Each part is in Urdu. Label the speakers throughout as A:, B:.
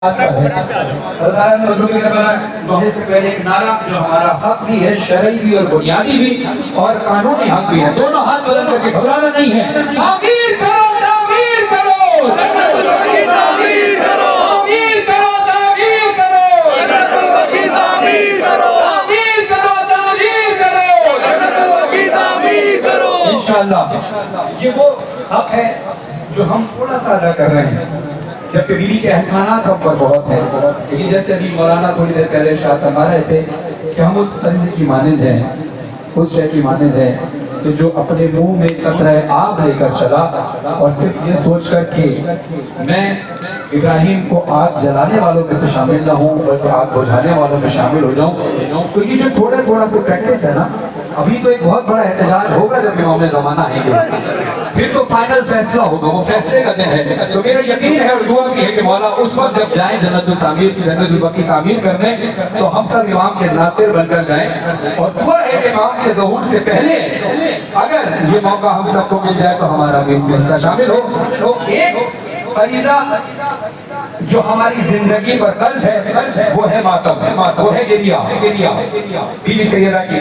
A: سے پہلے ایک نعرہ جو ہمارا حق بھی ہے، شرعی بھی اور بنیادی بھی اور قانونی حق بھی ہے، دونوں ہاتھ بلند کر کے گھبرانا نہیں ہے۔ تعمیر کرو، تعمیر کرو، تعمیر کرو، تعمیر کرو، تعمیر کرو، تعمیر کرو، تعمیر کرو۔ انشاءاللہ یہ وہ حق ہے جو ہم تھوڑا سا ادا کر رہے ہیں، جبکہ بیوی کے احسانات ہم پر بہت ہیں، لیکن جیسے ابھی مولانا تھوڑی دیر پہلے ارشاد فرما رہے تھے کہ ہم اس پرندے کی مانند ہیں، اس شے کی مانند ہیں کہ جو اپنے منہ میں قطرہ آب لے کر چلا اور صرف یہ سوچ کر کہ میں ابراہیم کو آگ جلانے والوں میں سے شامل نہ ہوں بلکہ آگ بجھانے والوں میں شامل ہو جاؤں۔ تو یہ جو تھوڑا سے پریکٹس ہے نا، ابھی تو ایک بہت بڑا احتجاج ہوگا جب امام زمانہ آئیں گے، پھر تو فائنل فیصلہ ہوگا، وہ فیصلے کا دن ہے۔ تو میرا یقین ہے اور دعا بھی ہے کہ مولا اس وقت جب جائیں جنت التعمیر کی جنت البقیع کی تعمیر کرنے، تو ہم سب امام کے ناصر بن کر جائیں، اور دعا ہے کہ امام کے ظہور سے پہلے اگر یہ موقع ہم سب کو مل جائے تو ہمارا بھی اس میں حصہ شامل ہو۔ ایک فریضہ جو ہماری زندگی پر قرض ہے وہ ہے ماتم، وہ ہے گریہ، بیوی سیدہ کی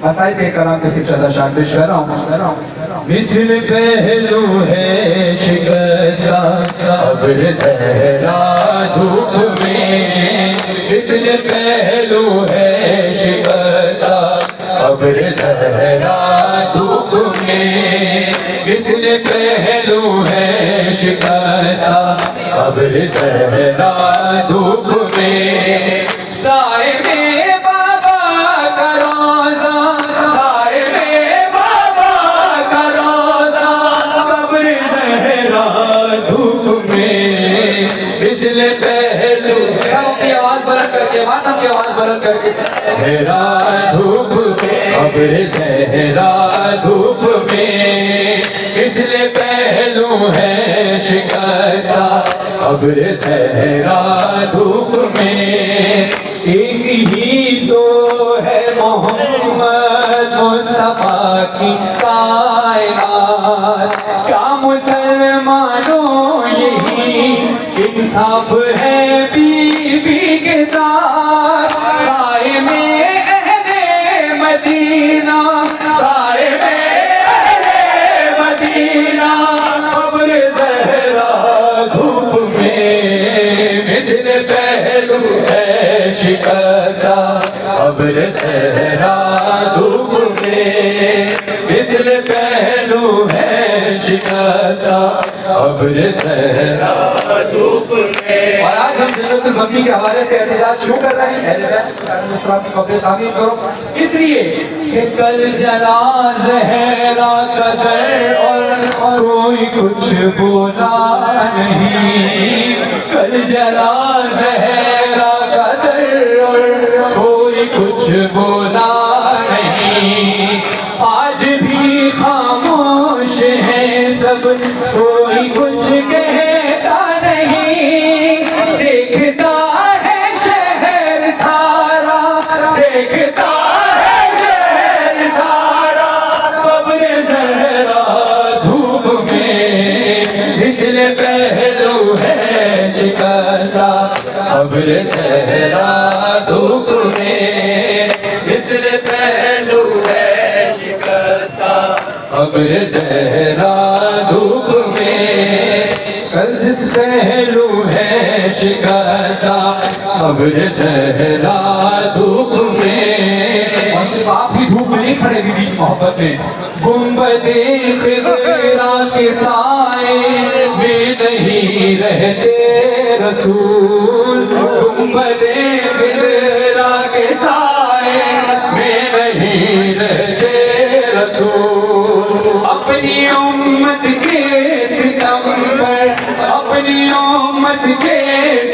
A: مسائل کلام کے صرف چندہ شان پیش کر رہا ہوں۔ مثل پہلو ہے شکستہ ابر زہرا دھوپ میں، مثل پہلو ہے شکستہ ابر زہرا دھوپ میں، مثل پہلو ہے شکستہ ابر زہرا دھوپ میں، سائے میں بابا کا روزہ، سائے میں بابا کا روزہ ابر زہرا دھوپ میں، مثل پہلو سب کی آواز بلند کر کے، ماتم کی آواز بلند کر کے، زہرا دھوپ میں، ابر زہرا دھوپ میں، مثل پہلو ہے شکستہ ابر زہرا دھوپ میں، ایک ہی تو ہے محمد مصطفیٰ کی کائنات، کیا مسلمانوں یہی انصاف ہے بیوی کے ساتھ، سائے میں اہل مدینہ، سائے میں اہل مدینہ ابر زہرا دھوپ میں، مثل پہلو ہے شکستہ ابر زہرا دھوپ میں، مثل پہلو ہے شکستہ ابر زہرا دھوپ میں۔ اور آج ہم جنت البقیع کے حوالے سے احتجاج شروع کر رہے ہیں، اہل بیت کی قبر تعمیر کرو، اس لیے کہ کل جلا زہرا کا در اور کوئی کچھ بولا نہیں، کل جلا زہرا کا در اور کوئی کچھ بولا نہیں، آج بھی خاموش ہے سب، کوئی کچھ کہتا نہیں، دیکھتا ہے شہر سارا، دیکھتا ہے شہر سارا قبر زہرا دھوپ میں، مثل پہلو ہے شکستہ ابر زہرا دھوپ میں، مثل پہلو ہے شکستہ ابر زہرا دھوپ میں، کل جس پہلو ہے شکستہ ابر زہرا دھوپ میں، اور صرف آپ ہی دھوپ میں نہیں کھڑے بیوی کی محبت میں، گنبد خضرا کے سائے میں نہیں رہتے رسول، گنبد خضرا کے سائے میں نہیں رہتے رسول، اپنی امت کے ستم پر، اپنی امت کے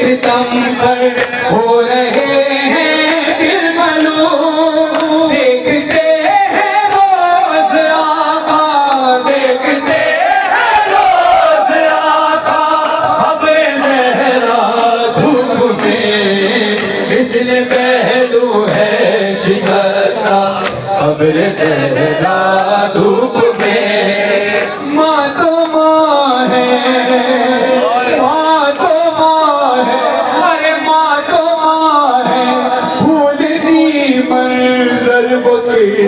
A: ستم پر ہو رہے ہیں دل ملول، دیکھتے ہیں روز آقا، دیکھتے ہیں روز آقا ابر زہرا دھوپ میں، مثل پہلو ہے شکستہ ابر زہرا دھوپ میں، ماں تو ماں ہے، ماں تو ماں ہے،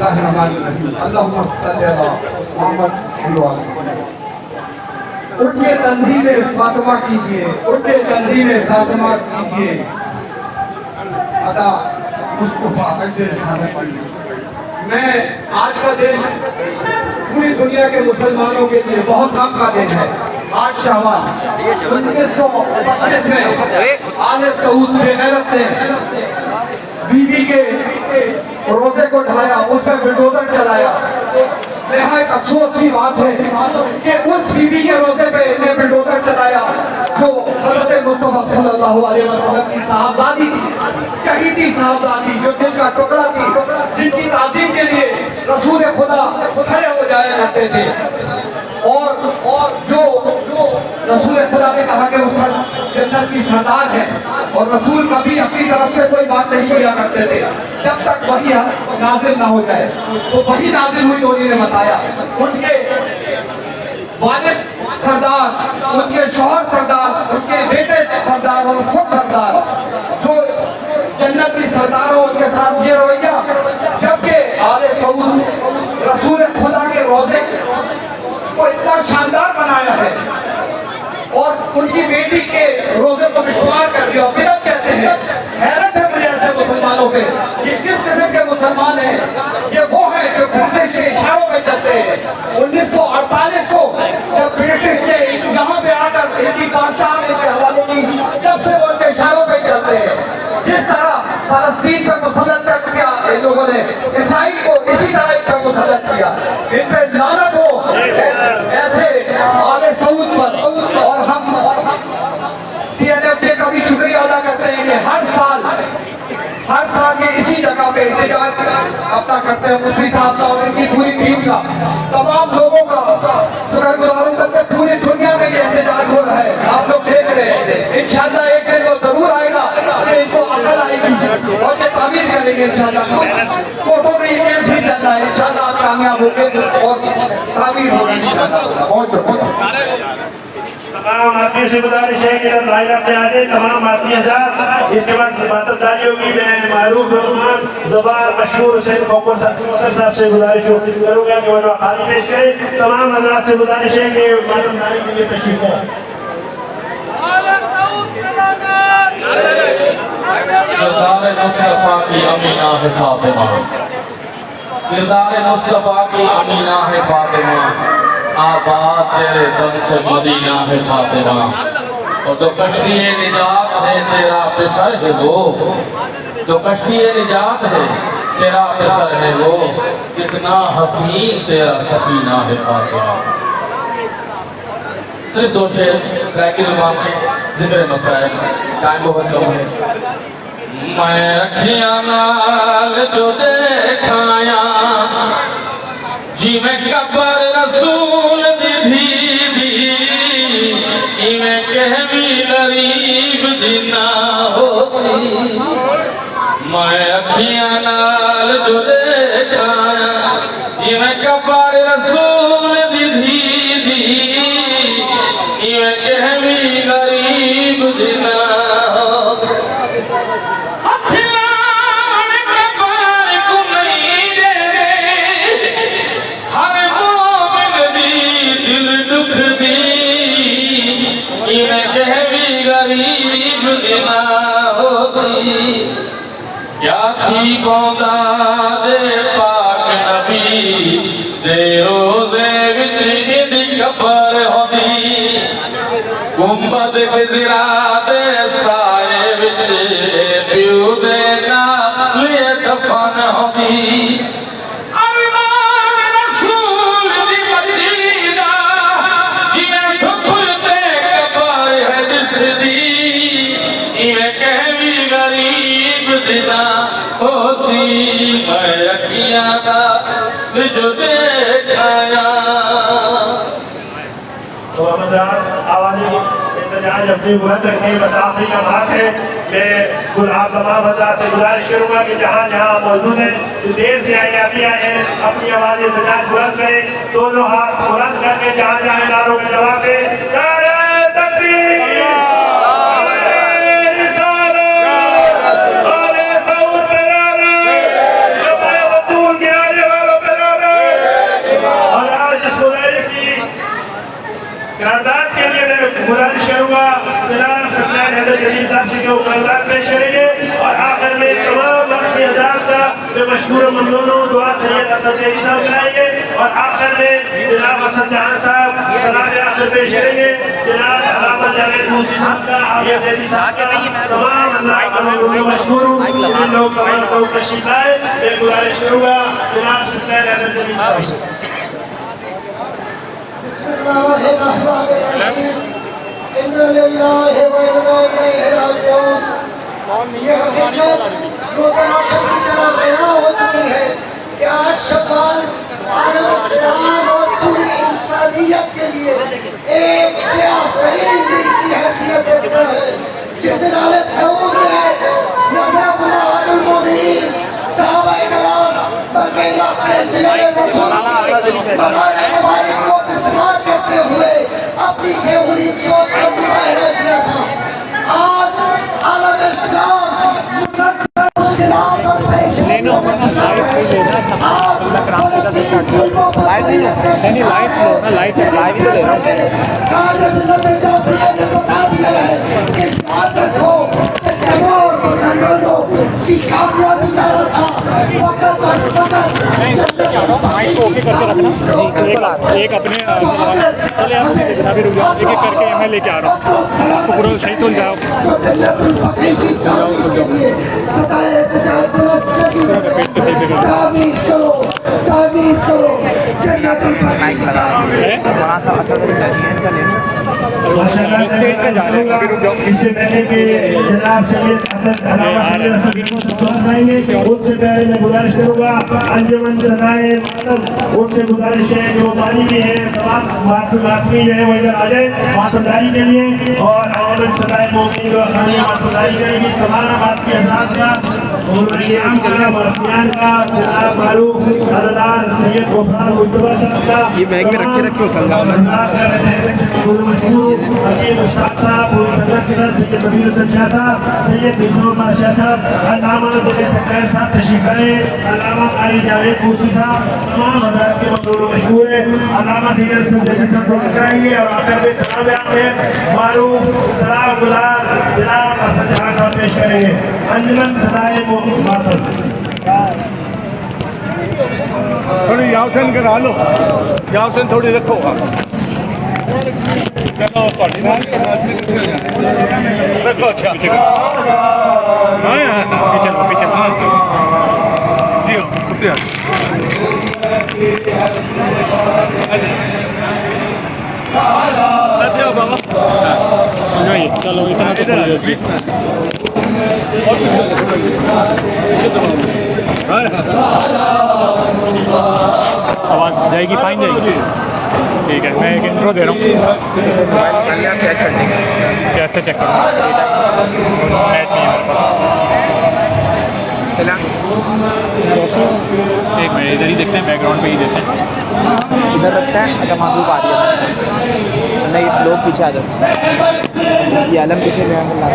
B: اللہ الرحمن الرحیم اللہم صلی اللہ محمد اٹھ کے تنظیم فاطمہ کیجئے، اٹھ کے تنظیم فاطمہ کیجئے، ادا مصطفیٰ حضر رسالت کی۔ میں آج کا دن پوری دنیا کے مسلمانوں کے لیے بہت غم کا دن ہے۔ آج شوال 1925 میں آل سعود بے غیرت نے بی بی کے روزے کو ڈھایا، اس پہ بلڈوزر چلایا۔ نہایت افسوس کی بات ہے کہ اس بی بی کے روزے پہ انہیں بلڈوزر چلایا جو حضرت مصطفیٰ صلی اللہ علیہ وسلم کی صاحبزادی تھی، چہیتی صاحبزادی، جو دل کا ٹکڑا تھی، جن کی تعظیم کے لیے رسول خدا کھڑے ہو جایا کرتے تھے، اور جو رسول خدا نے کہا کہ وہ جنت کی سردار ہے، اور رسول کبھی اپنی طرف سے کوئی بات نہیں کیا کرتے تھے جب تک وحی نازل نہ ہو جائے۔ تو وحی نازل ہوئی تو انہیں بتایا ان کے والد سردار، ان کے شوہر سردار، ان کے بیٹے سردار اور خود سردار جو جنت کی سردار ہو، ان کے ساتھ یہ رویہ، جبکہ آل سعود رسول خدا کے روزے کو اتنا شاندار بنایا ہے اور ان کی بیٹی کے روزے کو مشمار کر دیا، بدعت کہتے ہیں۔ حیرت ہے مجھے ایسے مسلمانوں پہ، یہ کس قسم کے مسلمان ہیں؟ یہ وہ ہیں جو برٹش کے اشاروں پہ چلتے ہیں۔ 1948 کو جب برٹش نے یہاں پہ آ کر ان کی بادشاہ کے حوالے کی، جب سے وہ ان کے اشاروں پہ چلتے ہیں۔ جس طرح فلسطین پہ مسلط کیا ان لوگوں نے، اسرائیل کو اسی طرح ان پہ مسلط کیا۔ ان پہ لعنت ہو ایسے آل سعود پر۔ اور ہم ٹی این ایف ٹی کا بھی شکریہ ادا کرتے ہیں کہ ہر سال یہ اسی جگہ پہ احتجاج اپنا کرتے ہیں، مفتی صاحب کا اور ان کی پوری ٹیم کا، تمام لوگوں کا شکر گزار ہوں کہ پوری دنیا میں یہ احتجاج ہو رہا ہے، آپ لوگ دیکھ رہے ہیں۔ انشاءاللہ ایک دن وہ ضرور آئے گا کہ ان کو عقل آئے گی اور یہ تعمیر کریں گے انشاءاللہ۔ فوٹو میں ایمیز بھی چل رہا ہے، انشاءاللہ آپ کامیاب ہوں گے اور تعمیر ہوگا انشاءاللہ۔
C: تمام آدمی سے گزارش ہے کہ ظاہر اپنے آگے تمام آدمی حضرات، اس کے بعد خطبات ہوگی۔ میں معروف رحمان زبان مشہور حسین کوکر صاحب سے گزارش کروں گا کہ وہ حاضری پیش کریں۔ تمام حضرات سے گزارش ہے کہ معلومداری کے لیے تشریف لائیں۔
D: کردار مصطفیٰ کی امینہ ہے فاطمہ، کردار مصطفیٰ کی امینہ ہے فاطمہ، آباد تیرے دم سے مدینہ ہے فاطمہ، اور تو کشتی نجات ہے تیرا پسر ہے وہ، تو کشتی نجات ہے تیرا پسر ہے وہ، کتنا حسین تیرا سفینہ ہے فاطمہ۔ صرف دو شعر سرائکی زبان میں ذکر مسائل، ٹائم بہت کم ہے۔ میں اکھیاں نال جو دیکھایا جی میں قبر رسول دی بھی میں کہوی غریب دینا ہو سی، میں اکھیاں نال جو دیکھایا جی میں قبر رسول دی بھی میں کہوی غریب دینا ہو سی۔ کیا تھی بوندا دے پاک نبی دے روزے وچ دی قبر ہوندی، گنبد گزرا دے سائے وچ پیو دے نال دفن ہوندی۔
C: تو حضرات آوازی احتجاج اپنی بلند رکھیں، بس آخری کا بات ہے۔ میں خود آپ تمام حضرات سے گزارش کروں گا کہ جہاں جہاں موجود ہیں، جو دیر سے آئے ابھی آئے ہیں، اپنی آواز احتجاج بلند کریں، دونوں ہاتھ بلند کر کے جہاں جہاں نعروں کے جواب دیں۔ نعرہ تکبیر! آل سعود پہ نعرہ! جمع بطول کے آنے والے قرارداد کے لیے میں گزارش کروں گا جناب سرکار حیدر جلیل صاحب سے کہ وہ قرارداد پیش کریں گے، اور آخر میں تمام وقتی حضرات کا میں مشکور و ممنون ہوں، دعا سید اسد زیدی صاحب کرائیں گے، اور آخر میں جناب اسد جہاں صاحب سلام آخر پیش کریں گے، جناب علامہ جاوید موسی صاحب کا، عافیہ زیدی صاحب کا، تمام حضرات کا میں مشکور ہوں، ان لوگ تمام کو تشریف لائے۔ میں گزارش کروں گا جناب سرکار حیدر جلیل صاحب سے۔
E: بسم اللہ الرحمن الرحیم انا للہ و انا الیہ راجعون۔ یہ حقیقت روزانہ شب کی طرح بیان ہو چکی ہے کہ 8 شوال عالم اسلام اور پوری انسانیت کے لیے ایک سیاہ ترین دن کی حیثیت رکھتا ہے، جس دن آل سعود میں نظر امہات المومنین صحابہ کرام بلکہ علاقے جلال رسول مغار مبارک کو بسمات کرتے ہوئے اپنی سیہونی سوچ کا مظاہرہ کیا تھا۔ آج عالم اسلام مسلسل مشکلات اور پریشانیوں میں چلا ہے۔ آج فلسطین ظلموں پر قائد ملت جعفریہ نے بتا دیا ہے کہ یاد رکھو کہ تیمور مسلمانوں کی کامیابی کا راستہ فقط اور فقط
F: مائک کو اوکے کر کے رکھنا ایک اپنے چلے آپ جنابی رک جاؤ، ایک ایک کر کے میں لے کے آ رہا ہوں، آپ کو پورا صحیح تل جاؤ،
C: اس سے پہلے کہ جناب سید اسد علامہ سید اسد کو سلام آئیں گے، اس سے پہلے میں گزارش کروں گا انجمن سرائے ماتم، ان سے گزارش ہے جو بانی بھی ہے تمام ماتمی جو ہے وہ ادھر آ جائے ماتمداری کے لیے، اور عوامن سرائے مومنین جو خانیہ ماتمداری کریں گی، تمام آدمی حضرات کا مولویان کا ماتمیان کا جناب معروف حضرات سید غفران مجتبی صاحب کا، یہ بیگ میں رکھے رکھے حکیم اشفاق صاحب، پوری سنگت کے ساتھ سید نبیل حسن شاہ صاحب، سید نظام اللہ شاہ صاحب، علامہ دل سکرین صاحب تشریف لائے، علامہ قاری جاوید موسی صاحب، تمام حضرات کے مقبول و مشہور ہیں۔ علامہ سید اسد زیدی صاحب دعا کرائیں گے، اور آخر میں سلام آخر معروف سلام گزار جناب اسد جہاں صاحب پیش کریں گے۔ انجمن سدائے ماتم،
F: تھوڑی یاوسن کرا لو، یاوسن تھوڑی رکھو، چلو رکھو، اچھا پیچھے پیچھے چلو اتنا تو آواز جائے گی، فائن جائے گی، ٹھیک ہے۔ میں ایک انٹرو دے رہا ہوں، کیسے چیک کروں؟ نیٹ نہیں ہے میرے پاس، ایک میں ادھر ہی دیکھتے ہیں، بیک گراؤنڈ پہ ہی دیتے ہیں،
G: ادھر رکھتا ہے۔ اچھا محبوب آ رہی ہے، نہیں لوگ پیچھے آ جاؤ، یہ عالم پیچھے لے آنے لگا۔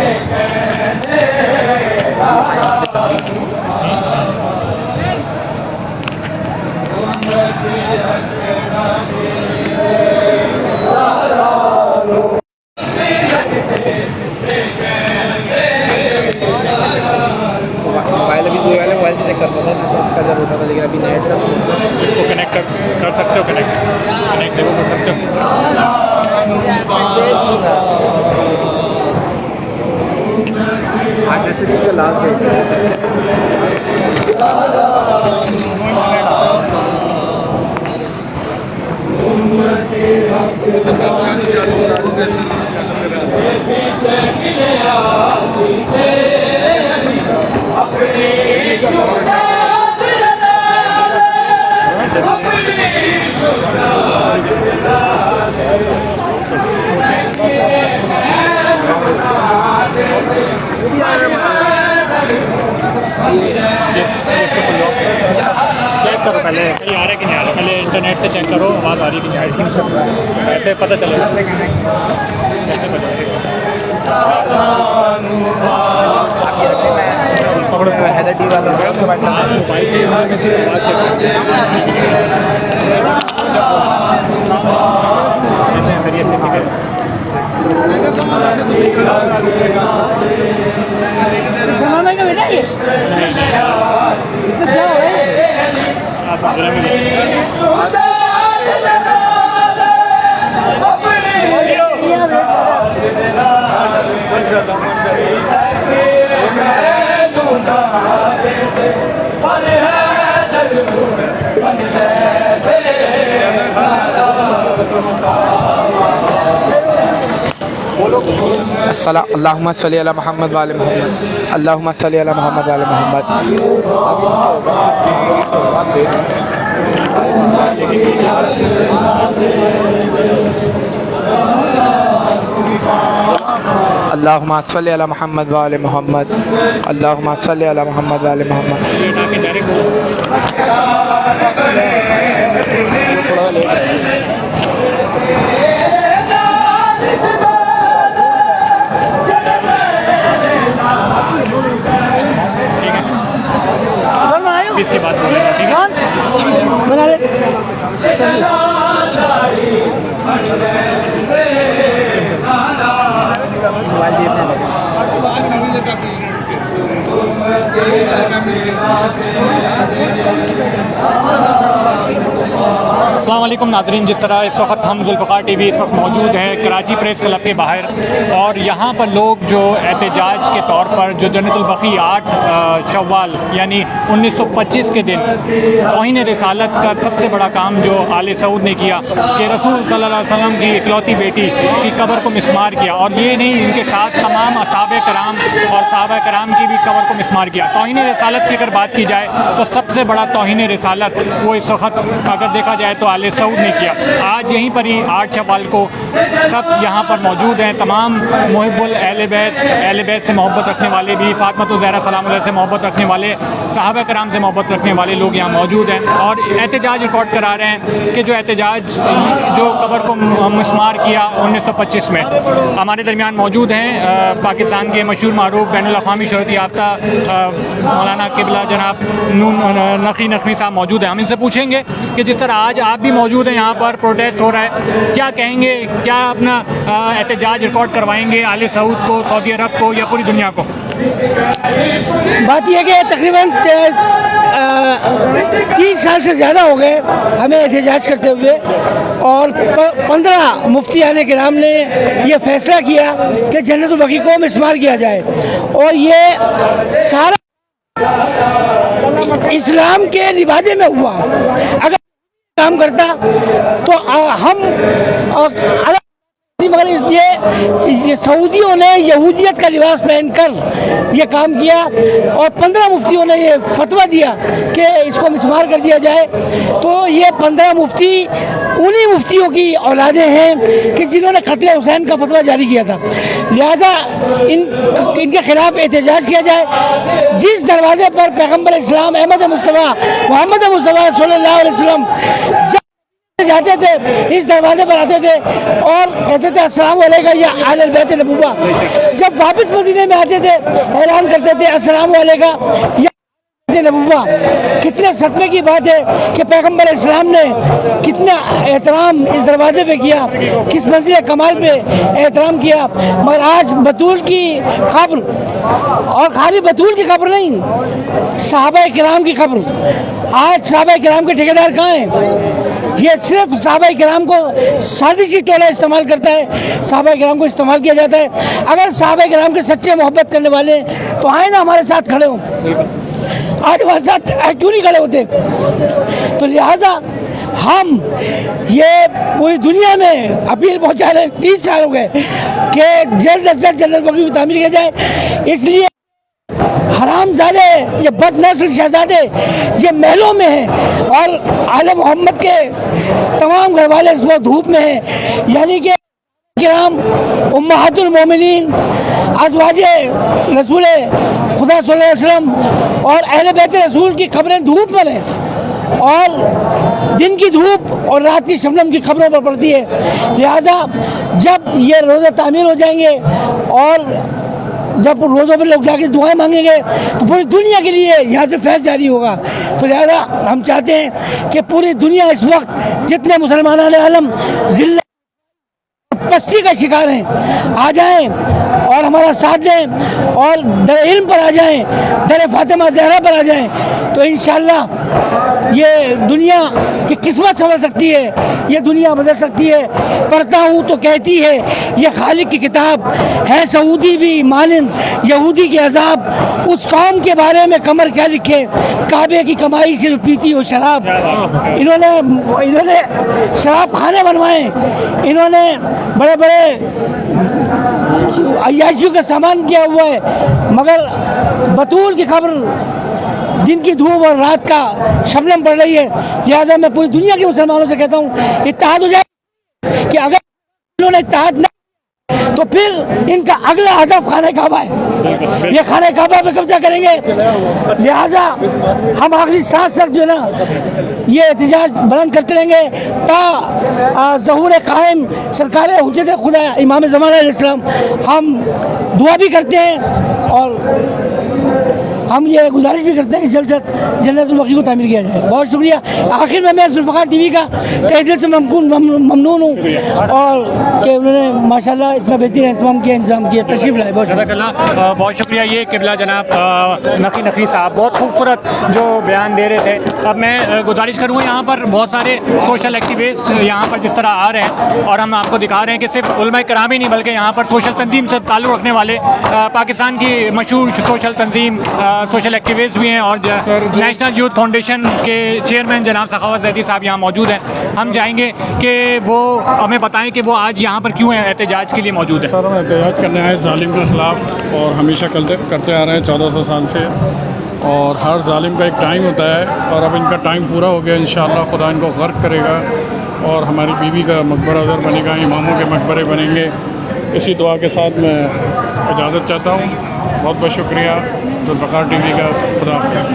G: موبائل ابھی کوئی والے موبائل سے چیک کرتا تھا، اکثر جب ہوتا تھا، لیکن ابھی نیٹ کا
F: اس کو کنیکٹ کر سکتے ہو، کنیکٹ دیکھو کر سکتے ہو۔
G: آج ویسے بھی اس کا لاسٹ ڈیٹ ہے۔
F: چیک کرو پہلے کہیں آ رہا ہے کہ نہیں آ رہا، پہلے انٹرنیٹ سے چیک کرو آواز آ رہی ہے کہ نہیں آ رہی، ایسے پتہ چلے گا، ایسے پتہ چلے گا۔
G: حیدر ٹی والا
F: موبائل سے آواز چیک کرو، ذریعے سے
G: اللہم صلی علی محمد و علی محمد، اللہم صلی علی محمد و علی محمد۔ اللہم صلی علی محمد و علی محمد، اللہم صلی علی محمد و علی محمد۔ تھوڑا لیٹ
F: اس کے بعد ٹھیک ہے
E: بنا لے
F: السلام علیکم ناظرین، جس طرح اس وقت ہم ذوالفقار ٹی وی اس وقت موجود ہیں کراچی پریس کلب کے باہر، اور یہاں پر لوگ جو احتجاج کے طور پر جو جنت البقیع 8 شوال یعنی 1925 کے دن توہین رسالت کا سب سے بڑا کام جو آل سعود نے کیا کہ رسول صلی اللہ علیہ وسلم کی اکلوتی بیٹی کی قبر کو مسمار کیا، اور یہ نہیں ان کے ساتھ تمام اصحابہ کرام اور صحابہ کرام کی بھی قبر کو مسمار کیا۔ توہین رسالت کی اگر بات کی جائے تو سب سے بڑا توہین رسالت وہ اس وقت اگر دیکھا جائے تو آل سعود نے کیا۔ آج یہیں پر ہی 8 شوال کو سب یہاں پر موجود ہیں، تمام محب اہل بیت سے محبت رکھنے والے بھی، فاطمہ الزہرا سلام علیہ سے محبت رکھنے والے، صحابہ کرام سے محبت رکھنے والے لوگ یہاں موجود ہیں، اور احتجاج ریکارڈ کرا رہے ہیں کہ جو احتجاج جو قبر کو مسمار کیا 1925 میں۔ ہمارے درمیان موجود ہیں پاکستان کے مشہور معروف بین الاقوامی شہرت یافتہ مولانا قبلہ جناب نقی نقوی صاحب موجود ہیں۔ ہم ان سے پوچھیں گے کہ جس طرح آج آپ بھی موجود ہیں، یہاں پر پروٹیسٹ ہو رہا ہے، کیا کہیں گے، کیا اپنا احتجاج ریکارڈ کروائیں گے آل سعود کو، سعودی عرب کو، یا پوری دنیا کو؟
E: بات یہ کہ تقریباً 30 سال سے زیادہ ہو گئے ہمیں احتجاج کرتے ہوئے، اور 15 مفتیان کرام نے یہ فیصلہ کیا کہ جنت البقیع کو مسمار کیا جائے، اور یہ سارا اسلام کے لبادے میں ہوا۔ اگر کام کرتا تو ہم مگر یہ سعودیوں نے یہودیت کا لباس پہن کر یہ کام کیا، اور 15 مفتیوں نے یہ فتویٰ دیا کہ اس کو مسمار کر دیا جائے۔ تو یہ 15 مفتی انہی مفتیوں کی اولادیں ہیں کہ جنہوں نے قتل حسین کا فتویٰ جاری کیا تھا، لہذا ان کے خلاف احتجاج کیا جائے۔ جس دروازے پر پیغمبر اسلام احمد مصطفیٰ محمد مصطفیٰ صلی اللہ علیہ وسلم جاتے تھے، اس دروازے پر آتے تھے اور کہتے تھے السلام علیکم یا اہل البیت نبوہ، جب واپس مدینے میں آتے تھے اعلان کرتے تھے السلام علیکم یا نبوہ۔ کتنے صدمے کی بات ہے کہ پیغمبر اسلام نے کتنا احترام اس دروازے پہ کیا، کس منزل کمال پہ احترام کیا، مگر آج بطول کی قبر، اور خالی بطول کی قبر نہیں، صحابہ کرام کی قبر، آج صحابہ کرام کے ٹھیکیدار کہاں ہیں؟ یہ صرف صحابہ کرام کو سازشی ٹولہ استعمال کرتا ہے، صحابہ کرام کو استعمال کیا جاتا ہے۔ اگر صحابہ کرام کے سچے محبت کرنے والے تو آئے نا ہمارے ساتھ کھڑے ہوں، آج ہمارے ساتھ کیوں نہیں کھڑے ہوتے؟ تو لہٰذا ہم یہ پوری دنیا میں اپیل پہنچا رہے ہیں، 30 سال ہو گئے کہ جلد از جلد جنت البقیع کی تعمیر کیا جائے۔ اس لیے حرام زادے، یہ بد نسل شہزادے یہ محلوں میں ہیں، اور آل محمد کے تمام گھر والے اس وقت دھوپ میں ہیں، یعنی کہ کرام امہات المومنین، ازواج رسول خدا صلی اللہ علیہ وسلم اور اہل بیت رسول کی قبریں دھوپ پر ہیں، اور دن کی دھوپ اور رات کی شبنم کی خبروں پر پڑتی ہے۔ لہذا جب یہ روزہ تعمیر ہو جائیں گے اور جب روزوں پہ لوگ جا کے دعائیں مانگیں گے تو پوری دنیا کے لیے یہاں سے فیض جاری ہوگا۔ تو لہذا ہم چاہتے ہیں کہ پوری دنیا اس وقت جتنے مسلمانان عالم ذلت پستی کا شکار ہیں، آ جائیں اور ہمارا ساتھ دیں، اور در علم پر آ جائیں، در فاطمہ زہرا پر آ جائیں، تو انشاءاللہ یہ دنیا کی قسمت سمجھ سکتی ہے، یہ دنیا بدل سکتی ہے۔ پڑھتا ہوں تو کہتی ہے یہ خالق کی کتاب ہے، سعودی بھی مانند یہودی کے عذاب، اس قوم کے بارے میں کمر کیا لکھے، کعبے کی کمائی سے جو پیتی ہو شراب۔ انہوں نے شراب خانے بنوائے، انہوں نے بڑے بڑے عیاشیوں کا سامان کیا ہوا ہے، مگر بطول کی خبر دن کی دھوپ اور رات کا شبنم پڑ رہی ہے۔ لہٰذا میں پوری دنیا کے مسلمانوں سے کہتا ہوں اتحاد ہو جائے کہ اگر انہوں نے اتحاد نہ تو پھر ان کا اگلا ہدف خانہ کعبہ ہے، یہ خانہ کعبہ پہ قبضہ کریں گے۔ لہٰذا ہم آخری سانس تک جو ہے نا یہ احتجاج بلند کرتے رہیں گے تا ظہور قائم سرکار حجت خدا امام زمانہ علیہ السلام۔ ہم دعا بھی کرتے ہیں اور ہم یہ گزارش بھی کرتے ہیں کہ جلد سے جلد جنت البقیع کو تعمیر کیا جائے۔ بہت شکریہ۔ آخر میں ذوالفقار ٹی وی کا تہہ دل سے ممنون ہوں اور کہ انہوں نے ماشاءاللہ اتنا بہترین اہتمام کیا، انتظام کیا، تشریف لائے۔ بہت شکریہ۔
F: بہت شکریہ۔ یہ قبلہ جناب نقی صاحب بہت خوبصورت جو بیان دے رہے تھے۔ اب میں گزارش کروں گا، یہاں پر بہت سارے سوشل ایکٹیوسٹ یہاں پر جس طرح آ رہے ہیں اور ہم آپ کو دکھا رہے ہیں کہ صرف علماء کرام ہی نہیں بلکہ یہاں پر سوشل تنظیم سے تعلق رکھنے والے پاکستان کی مشہور سوشل تنظیم سوشل ایکٹیوسٹ بھی ہیں اور نیشنل یوتھ فاؤنڈیشن کے چیئرمین جناب سخاوت زیدی صاحب یہاں موجود ہیں۔ ہم چاہیں گے کہ وہ ہمیں بتائیں کہ وہ آج یہاں پر کیوں ہیں، احتجاج کے لیے موجود ہیں۔
H: سر ہم احتجاج کرنے آئے ظالم کے خلاف اور ہمیشہ کرتے آ رہے ہیں 1400 سال سے، اور ہر ظالم کا ایک ٹائم ہوتا ہے اور اب ان کا ٹائم پورا ہو گیا۔ انشاءاللہ خدا ان کو غرق کرے گا اور ہماری بیوی کا مقبرہ ادھر بنے گا، اماموں کے مقبرے بنیں گے۔ اسی دعا کے ساتھ میں اجازت چاہتا ہوں۔ بہت بہت شکریہ ذوالفقار ٹی وی کا۔ خدا حافظ۔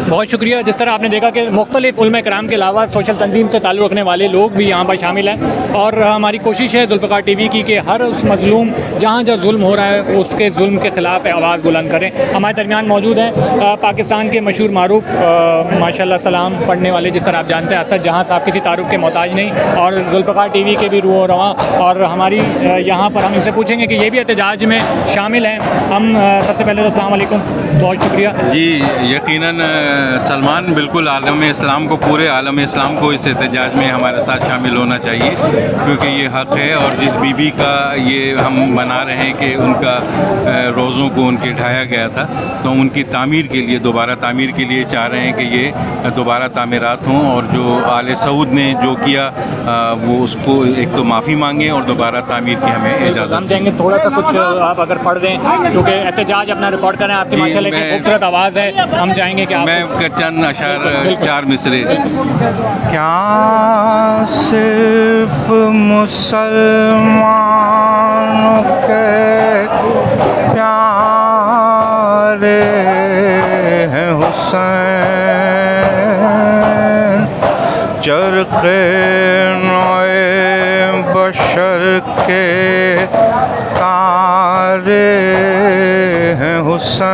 F: بہت شکریہ۔ جس طرح آپ نے دیکھا کہ مختلف علماء کرام کے علاوہ سوشل تنظیم سے تعلق رکھنے والے لوگ بھی یہاں پر شامل ہیں اور ہماری کوشش ہے ذوالفقار ٹی وی کی کہ ہر اس مظلوم جہاں ظلم ہو رہا ہے اس کے ظلم کے خلاف آواز بلند کریں۔ ہمارے درمیان موجود ہیں پاکستان کے مشہور معروف ماشاءاللہ سلام پڑھنے والے، جس طرح آپ جانتے ہیں اسد جہاں صاحب کسی تعارف کے محتاج نہیں، اور ذوالفقار ٹی وی کے بھی روح و رواں، اور ہماری یہاں پر ہم ان سے پوچھیں گے کہ یہ بھی احتجاج میں شامل ہیں۔ ہم سب سے پہلے تو السلام علیکم، بہت شکریہ۔
I: جی یقیناً سلمان، بالکل عالم اسلام کو، پورے عالم اسلام کو اس احتجاج میں ہمارے ساتھ شامل ہونا چاہیے، کیونکہ یہ حق ہے۔ اور جس بی بی کا یہ ہم منا رہے ہیں کہ ان کا روزوں کو ان کے ڈھایا گیا تھا، تو ان کی تعمیر کے لیے، دوبارہ تعمیر کے لیے چاہ رہے ہیں کہ یہ دوبارہ تعمیرات ہوں، اور جو آل سعود نے جو کیا وہ اس کو ایک تو معافی مانگیں اور دوبارہ تعمیر کی ہمیں اجازت۔
F: ہم چاہیں گے تھوڑا سا کچھ آپ اگر پڑھ دیں کیونکہ احتجاج اپنا ریکارڈ کریں، آپ کی ماشاءاللہ ایک خوبصورت آواز ہے، ہم چاہیں گے کہ آپ
I: میں چند اشعار 4 مصرے۔ کیا صرف مسلمانوں کے پیارے ہیں حسین، چرخ نوئے بشر کے تارے ہیں حسین،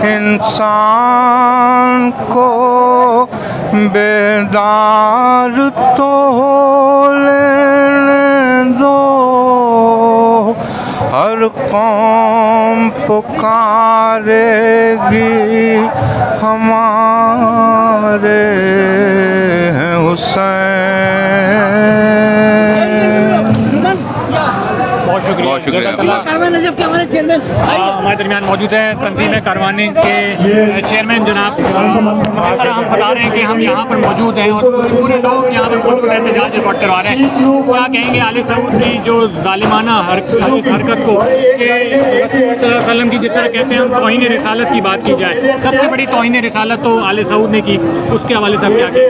I: انسان کو بیدار تو لینے دو، ہر قوم پکارے گی ہمارے ہیں حسین۔
F: بہت شکریہ۔ ہمارے درمیان موجود ہے تنظیم کاروان کے چیئرمین جناب، جس طرح ہم بتا رہے ہیں کہ ہم یہاں پر موجود ہیں اور پورے لوگ یہاں پر موجود احتجاج ریکارڈ کروا رہے ہیں۔ کیا کہیں گے آل سعود کی جو ظالمانہ حرکت کو کہ رسول صلی اللہ علیہ وسلم کی جس طرح کہتے ہیں ہم توہین رسالت کی بات کی جائے، سب سے بڑی توہین رسالت تو آل سعود نے کی، اس کے حوالے سے ہم کیا کہیں؟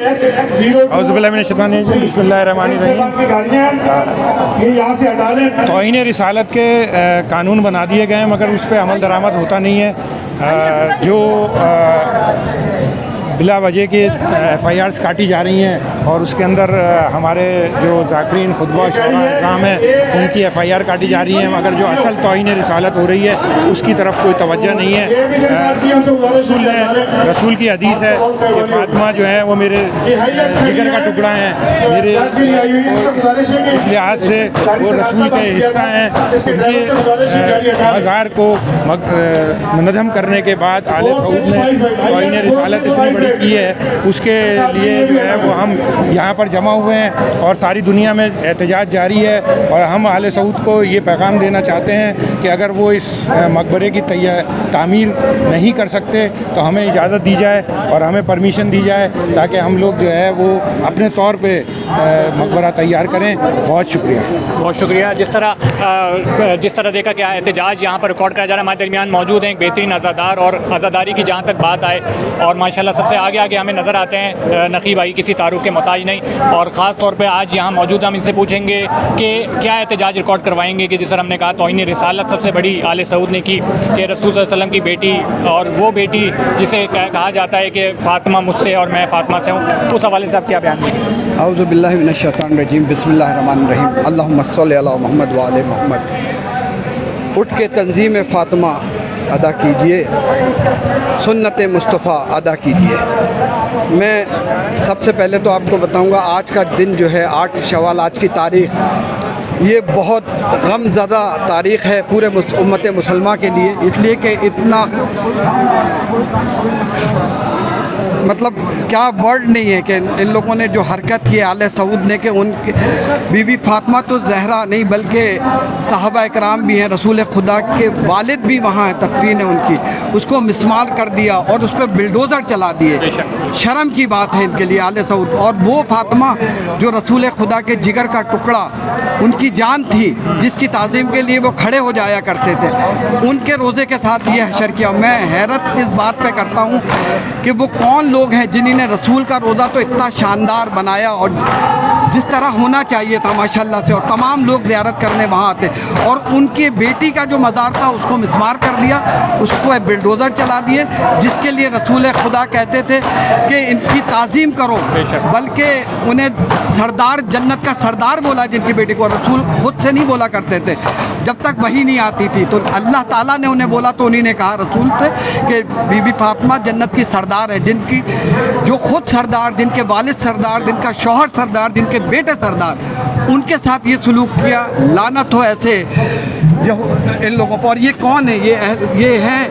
H: اعوذ باللہ من الشیطان الرجیم، بسم اللہ الرحمن الرحیم۔ توہین رسالت کے قانون بنا دیے گئے ہیں مگر اس پہ عمل درآمد ہوتا نہیں ہے۔
J: بلا وجہ کی FIRs کاٹی جا رہی ہیں اور اس کے اندر ہمارے جو ذاکرین خطبہ شعراء اعظام ہیں ان کی FIR کاٹی جا رہی ہیں، مگر جو اصل توہین رسالت ہو رہی ہے اس کی طرف کوئی توجہ نہیں ہے۔ رسول کی حدیث ہے کہ فاطمہ جو ہے وہ میرے جگر کا ٹکڑا ہیں، میرے اس لحاظ سے وہ رسول کے حصہ ہیں۔ مزار کو منظم کرنے کے بعد آل سعود نے توہین رسالت اتنی بڑی کی ہے، اس کے لیے جو ہے وہ ہم یہاں پر جمع ہوئے ہیں اور ساری دنیا میں احتجاج جاری ہے، اور ہم آل سعود کو یہ پیغام دینا چاہتے ہیں کہ اگر وہ اس مقبرے کی تعمیر نہیں کر سکتے تو ہمیں اجازت دی جائے اور ہمیں پرمیشن دی جائے تاکہ ہم لوگ جو ہے وہ اپنے طور پہ مقبرہ تیار کریں۔ بہت شکریہ،
F: بہت شکریہ۔ جس طرح دیکھا کہ احتجاج یہاں پر ریکارڈ کیا جا رہا ہے، ہمارے درمیان موجود ہیں ایک بہترین عزادار، اور عزاداری کی جہاں تک بات آئے اور ماشاءاللہ سب سے آگے ہمیں نظر آتے ہیں نقی بھائی، کسی تعارف کے محتاج نہیں، اور خاص طور پہ آج یہاں موجود ہم ان سے پوچھیں گے کہ کیا احتجاج ریکارڈ کروائیں گے کہ جس طرح ہم نے کہا توہین رسالت سب سے بڑی آل سعود نے کی کہ رسول صلی اللہ علیہ وسلم کی بیٹی، اور وہ بیٹی جسے کہا جاتا ہے کہ فاطمہ مجھ سے اور میں فاطمہ سے ہوں، اس حوالے سے آپ کیا بیان دیں گے؟
B: اعوذ باللہ من الشیطان الرجیم، بسم اللہ الرحمن الرحیم، اللہم صلی علی محمد وآل محمد۔ اٹھ کے تنظیم فاطمہ ادا کیجئے، سنت مصطفیٰ ادا کیجئے۔ میں سب سے پہلے تو آپ کو بتاؤں گا آج کا دن جو ہے 8 شوال، آج کی تاریخ، یہ بہت غم زدہ تاریخ ہے پورے امت مسلمہ کے لیے، اس لیے کہ اتنا مطلب کیا ورڈ نہیں ہے کہ ان لوگوں نے جو حرکت کی آل سعود نے، کہ ان کی بی بی فاطمہ تو زہرا نہیں بلکہ صحابہ اکرام بھی ہیں، رسول خدا کے والد بھی وہاں ہیں، تدفین ہے ان کی، اس کو مسمار کر دیا اور اس پہ بلڈوزر چلا دیے۔ شرم کی بات ہے ان کے لیے آل سعود، اور وہ فاطمہ جو رسول خدا کے جگر کا ٹکڑا، ان کی جان تھی جس کی تعظیم کے لیے وہ کھڑے ہو جایا کرتے تھے، ان کے روزے کے ساتھ یہ حشر کیا۔ میں حیرت اس بات پہ کرتا ہوں کہ وہ کون لوگ ہیں جنہوں نے رسول کا روزہ تو اتنا شاندار بنایا اور جس طرح ہونا چاہیے تھا ماشاءاللہ سے، اور تمام لوگ زیارت کرنے وہاں آتے، اور ان کی بیٹی کا جو مزار تھا اس کو مسمار کر دیا، اس کو بلڈوزر چلا دیے، جس کے لیے رسول خدا کہتے تھے کہ ان کی تعظیم کرو، بلکہ انہیں سردار جنت کا سردار بولا جن کی بیٹی کو، رسول خود سے نہیں بولا کرتے تھے جب تک وحی نہیں آتی تھی، تو اللہ تعالیٰ نے انہیں بولا تو انہیں نے کہا رسول سے کہ بی بی فاطمہ جنت کی سردار ہے، جن کی جو خود سردار، جن کے والد سردار، جن کا شوہر سردار، جن کے بیٹے سردار، ان کے ساتھ یہ سلوک کیا۔ لعنت ہو ایسے ان لوگوں پر۔ اور یہ کون ہے؟ یہ ہیں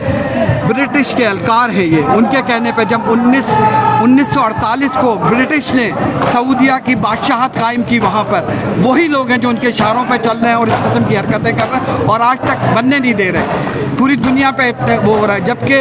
B: برٹش کے اہلکار ہیں، یہ ان کے کہنے پہ جب 1948 کو برٹش نے سعودیہ کی بادشاہت قائم کی وہاں پر، وہی لوگ ہیں جو ان کے اشاروں پہ چل رہے ہیں اور اس قسم کی حرکتیں کر رہے ہیں اور آج تک بننے نہیں دے رہے۔ پوری دنیا پہ وہ ہو رہا ہے، جبکہ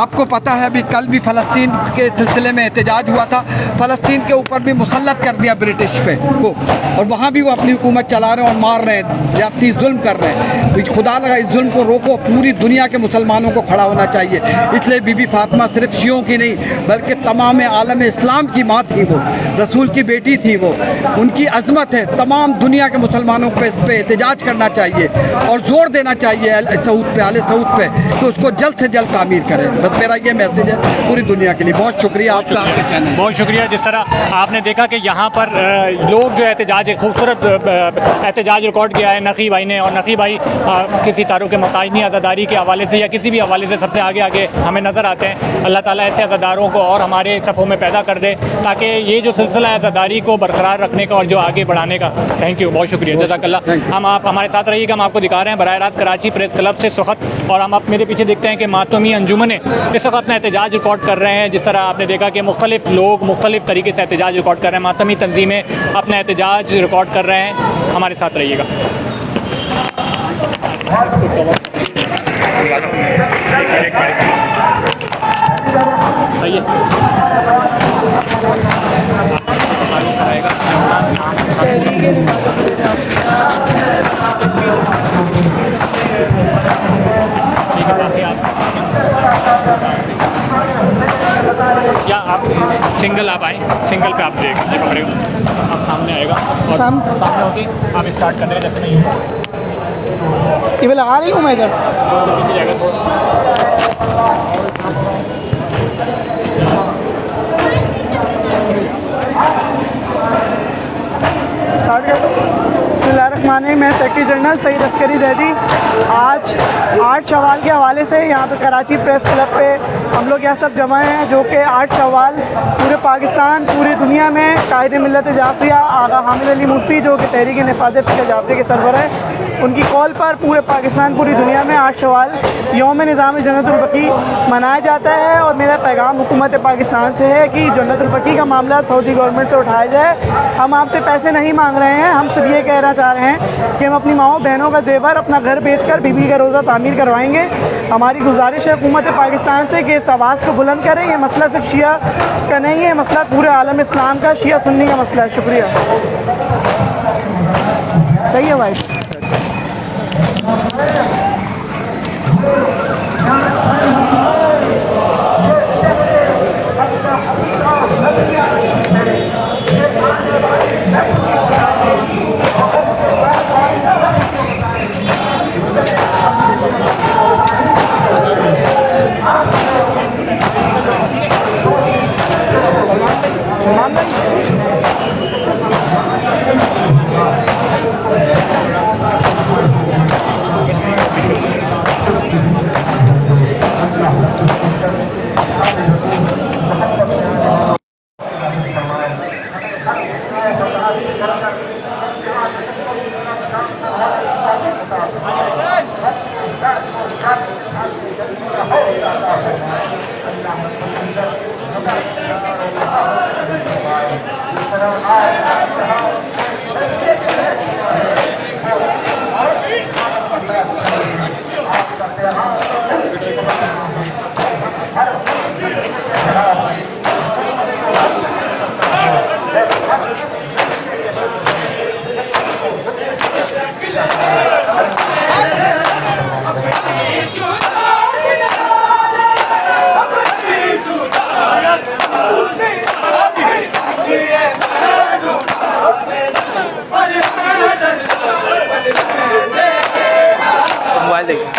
B: آپ کو پتہ ہے ابھی کل بھی فلسطین کے سلسلے میں احتجاج ہوا تھا، فلسطین کے اوپر بھی مسلط کر دیا برٹش پہ کو، اور وہاں بھی وہ اپنی حکومت چلا رہے ہیں اور مار رہے ہیں، زیادتی ظلم کر رہے ہیں۔ خدا لگا اس ظلم کو روکو، پوری دنیا کے مسلمانوں کو کھڑا ہونا چاہیے۔ اس لیے بی بی فاطمہ صرف شیعوں کی نہیں بلکہ تمام عالم اسلام کی ماں تھی، وہ رسول کی بیٹی تھی، وہ ان کی عظمت ہے۔ تمام دنیا کے مسلمانوں پہ اس پہ احتجاج کرنا چاہیے اور زور دینا چاہیے آل سعود پہ کہ اس کو جلد سے جلد تعمیر کرے۔ بس میرا یہ میسیج ہے پوری دنیا کے لیے۔ بہت شکریہ آپ کا، آپ کے چینل۔
F: بہت شکریہ۔ جس طرح آپ نے دیکھا کہ یہاں پر لوگ جو احتجاج، خوبصورت احتجاج ریکارڈ کیا ہے نقی بھائی نے، اور نقی بھائی کسی تعارف کے محتاج نہیں، عزاداری کے حوالے سے یا کسی بھی حوالے سے سب سے آگے ہمیں نظر آتے ہیں۔ اللہ تعالیٰ ایسے عزاداروں کو اور ہمارے صفوں میں پیدا کر دے تاکہ یہ جو سلسلہ ہے عزاداری کو برقرار رکھنے کا اور جو آگے بڑھانے کا۔ تھینک یو، بہت شکریہ، جزاک اللہ۔ آپ ہمارے ساتھ رہیے گا، ہم آپ کو دکھا رہے ہیں براہ راست کراچی پریس کلب سے سخت، اور ہم آپ میرے پیچھے دیکھتے ہیں کہ ماتمی انجمنیں اس وقت اپنا احتجاج ریکارڈ کر رہے ہیں۔ جس طرح آپ نے دیکھا کہ مختلف لوگ مختلف طریقے سے احتجاج ریکارڈ کر رہے ہیں، ماتمی تنظیمیں اپنا احتجاج ریکارڈ کر رہے ہیں۔ ہمارے ساتھ رہیے گا۔ صحیح ہے، کیا آپ سنگل آپ آئیں، سنگل پہ آپ دیکھ یہ پکڑے گا، آپ سامنے آئے گا اور سامنے ہوتی آپ اسٹارٹ کر دیں جیسے نہیں
E: یہ لگا لوں میں ادھر
F: پیچھے جائے گا۔
K: اسٹارٹ کر دوں. بسم اللہ الرحمن الرحیم. میں سیکرٹری جنرل سعید عسکری زیدی. آج 8 شوال کے حوالے سے یہاں پہ کراچی پریس کلب پہ ہم لوگ یہاں سب جمع ہیں، جو کہ 8 شوال پورے پاکستان پوری دنیا میں قائد ملت جعفریہ آغا حامد علی موسی جو کہ تحریک نفاذ فکر جعفریہ کے سربراہ ہیں، ان کی کال پر پورے پاکستان پوری دنیا میں 8 شوال یوم نظام جنت البقیع منایا جاتا ہے. اور میرا پیغام حکومت پاکستان سے ہے کہ جنت البقیع کا معاملہ سعودی گورنمنٹ سے اٹھایا جائے. ہم آپ سے پیسے نہیں مانگ رہے ہیں، ہم صرف یہ کہنا چاہ رہے ہیں کہ ہم اپنی ماؤں بہنوں کا زیور اپنا گھر بیچ کر بی بی کا روزہ تعمیر کروائیں گے. ہماری گزارش ہے حکومت پاکستان سے کہ اس آواز کو بلند کریں. یہ مسئلہ صرف شیعہ کا نہیں ہے، مسئلہ پورے عالم اسلام کا شیعہ سنی کا مسئلہ ہے. شکریہ. صحیح ہے بھائی.
G: موبائل دیکھیں.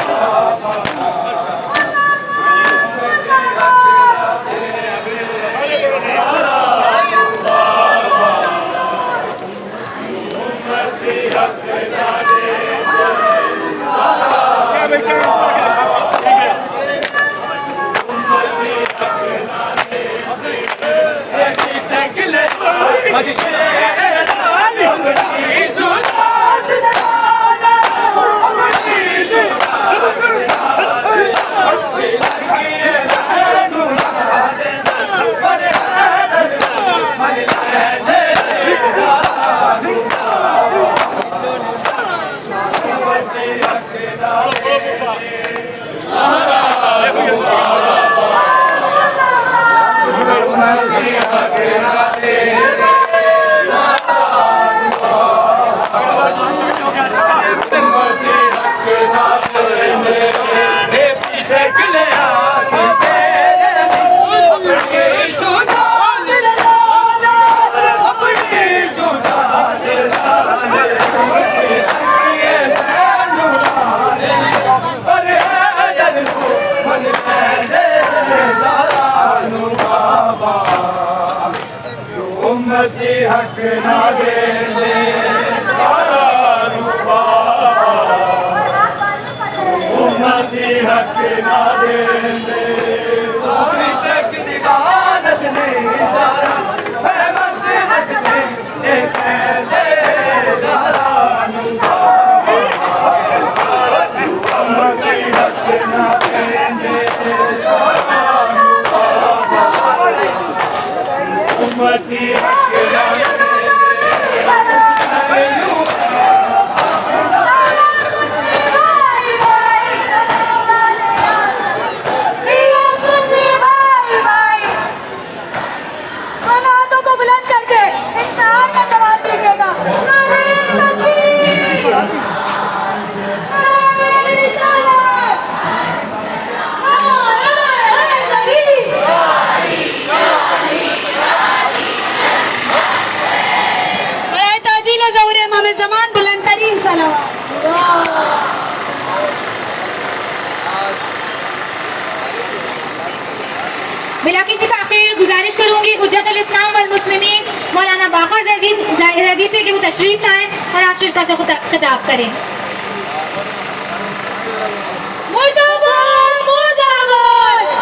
L: بلا کسی تاخیر گزارش کروں گی حجت الاسلام والمسلمین مولانا باقر زیدی سے کہ وہ تشریف لائیں اور آپ شرکت کو خطاب کریں.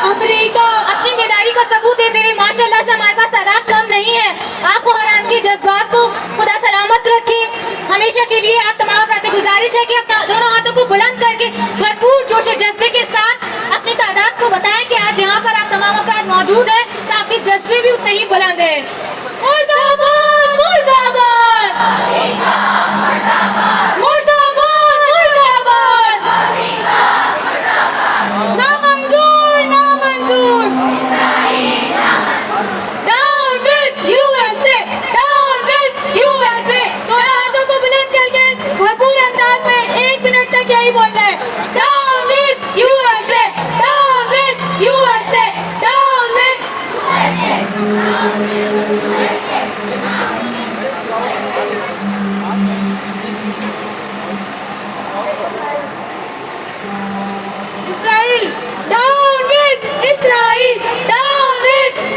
L: امریکہ اپنی بیداری کا ثبوت دیتے ہوئے ماشاء اللہ سے ہمارے پاس تعداد کم نہیں ہے. آپ کو حیران کے جذبات کو خدا سلامت رکھے. ہمیشہ کے لیے آپ تمام افراد سے گزارش ہے کہ اپنا دونوں ہاتھوں کو بلند کر کے بھرپور جوش و جذبے کے ساتھ اپنی تعداد کو بتائیں کہ آج یہاں پر آپ تمام افراد موجود ہیں تو آپ کے جذبے بھی اتنے ہی بلند ہیں.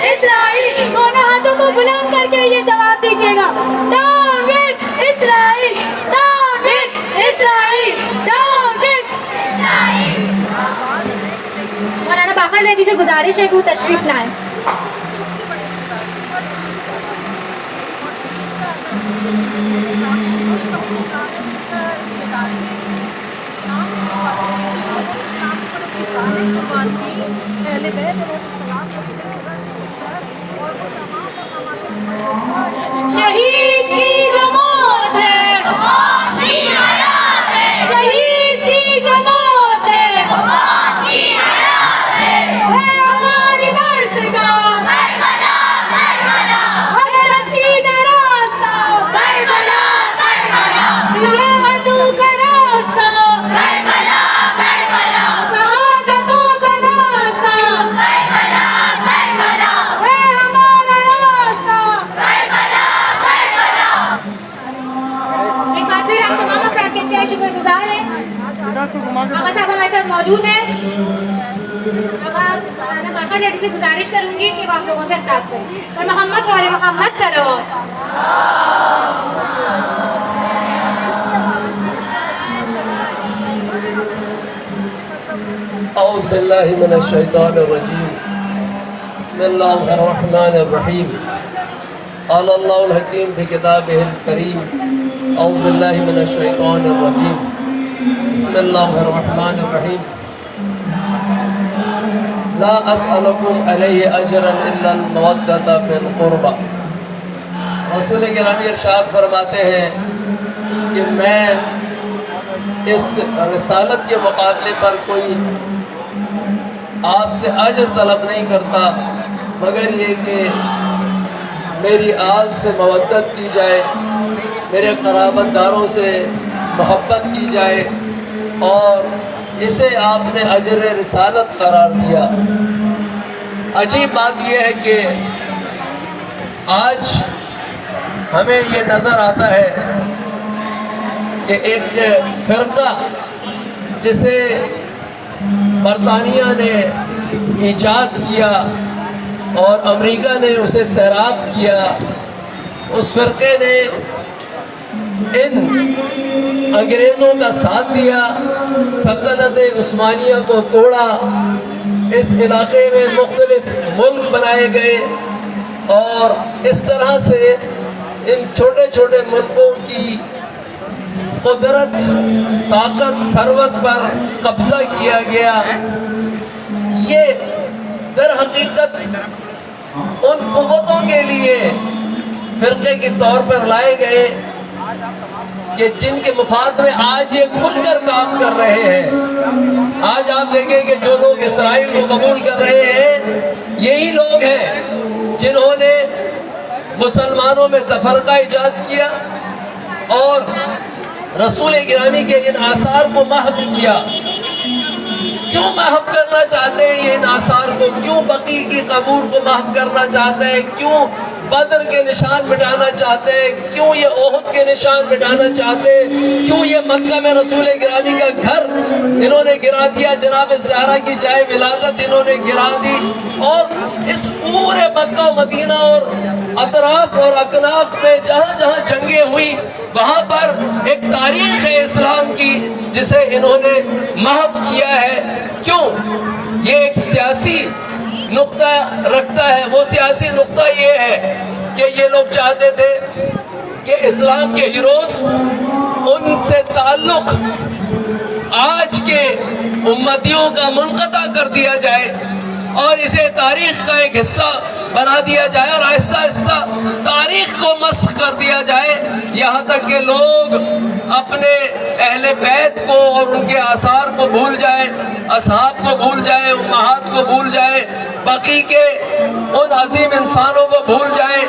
L: اسرائیل دونوں ہاتھوں کو بلند کر کے یہ جواب دیجیے گا. Down with Israel, down with Israel, down with Israel. Maulana Baqir Zaidi سے گزارش ہے کہ وہ تشریف لائیں. شہید کی جو موت ہے شہید کی جو موت ہے ہماری درس کا ہر رسید راستہ شہادتوں کا راستہ شہادتوں کا راستہ ہے ہمارا راستہ. ایک بار پھر آپ تمام افراد کے انتہائی شکر گزار ہیں. آقا صاحب ہمارے ساتھ موجود ہیں. مولانا باقر زیدی سے گزارش کروں گی کہ وہ آپ لوگوں سے خطاب کریں اور محمد والے محمد صلوات.
M: اعوذ باللہ من الشیطان الرجیم. بسم اللہ الرحمن الرحیم. قال اللہ الحکیم فی کتابہ الکریم. اعوذ باللہ من الشیطان الرجیم. بسم اللہ الرحمن الرحیم. لا اسألکم علیہ اجرا الا المودۃ فی القربى. رسول گرامی ارشاد فرماتے ہیں کہ میں اس رسالت کے مقابلے پر کوئی آپ سے اجر طلب نہیں کرتا مگر یہ کہ میری آل سے مودت کی جائے, میرے قرابت داروں سے محبت کی جائے, اور اسے آپ نے اجر رسالت قرار دیا. عجیب بات یہ ہے کہ آج ہمیں یہ نظر آتا ہے کہ ایک فرقہ جسے برطانیہ نے ایجاد کیا اور امریکہ نے اسے سیراب کیا, اس فرقے نے ان انگریزوں کا ساتھ دیا, سلطنت عثمانیہ کو توڑا, اس علاقے میں مختلف ملک بنائے گئے اور اس طرح سے ان چھوٹے چھوٹے ملکوں کی قدرت, طاقت, ثروت پر قبضہ کیا گیا. یہ در حقیقت ان قوتوں کے لیے فرقے کے طور پر لائے گئے کہ جن کے مفاد میں آج یہ کھل کر کام کر رہے ہیں. آج آپ دیکھیں کہ جو لوگ اسرائیل کو قبول کر رہے ہیں یہی لوگ ہیں جنہوں نے مسلمانوں میں تفرقہ ایجاد کیا اور رسول گرامی کے ان آثار کو محو کیا. کیوں محو کرنا چاہتے ہیں یہ ان آثار کو؟ کیوں بقیع کی قبور کو محو کرنا چاہتے ہیں؟ کیوں بدر کے نشان مٹانا چاہتے ہیں، کیوں یہ احد کے نشان مٹانا چاہتے ہیں، کیوں یہ مکہ میں رسول گرامی کا گھر انہوں نے گرا دیا، جناب زہرا کی جائے ولادت انہوں نے گرا دی، اور اس پورے مکہ و مدینہ اور اطراف اور اکناف میں جہاں جہاں جنگیں ہوئی وہاں پر ایک تاریخ ہے اسلام کی جسے انہوں نے محو کیا ہے۔ کیوں؟ یہ ایک سیاسی نقطہ رکھتا ہے، وہ سیاسی نقطہ یہ ہے کہ یہ لوگ چاہتے تھے کہ اسلام کے ہیروز ان سے تعلق آج کے امتیوں کا منقطع کر دیا جائے اور اسے تاریخ کا ایک حصہ بنا دیا جائے اور آہستہ آہستہ تاریخ کو مسخ کر دیا جائے، یہاں تک کہ لوگ اپنے اہل بیت کو اور ان کے آثار کو بھول جائے، اصحاب کو بھول جائے، امہات کو بھول جائے، باقی کے ان عظیم انسانوں کو بھول جائے۔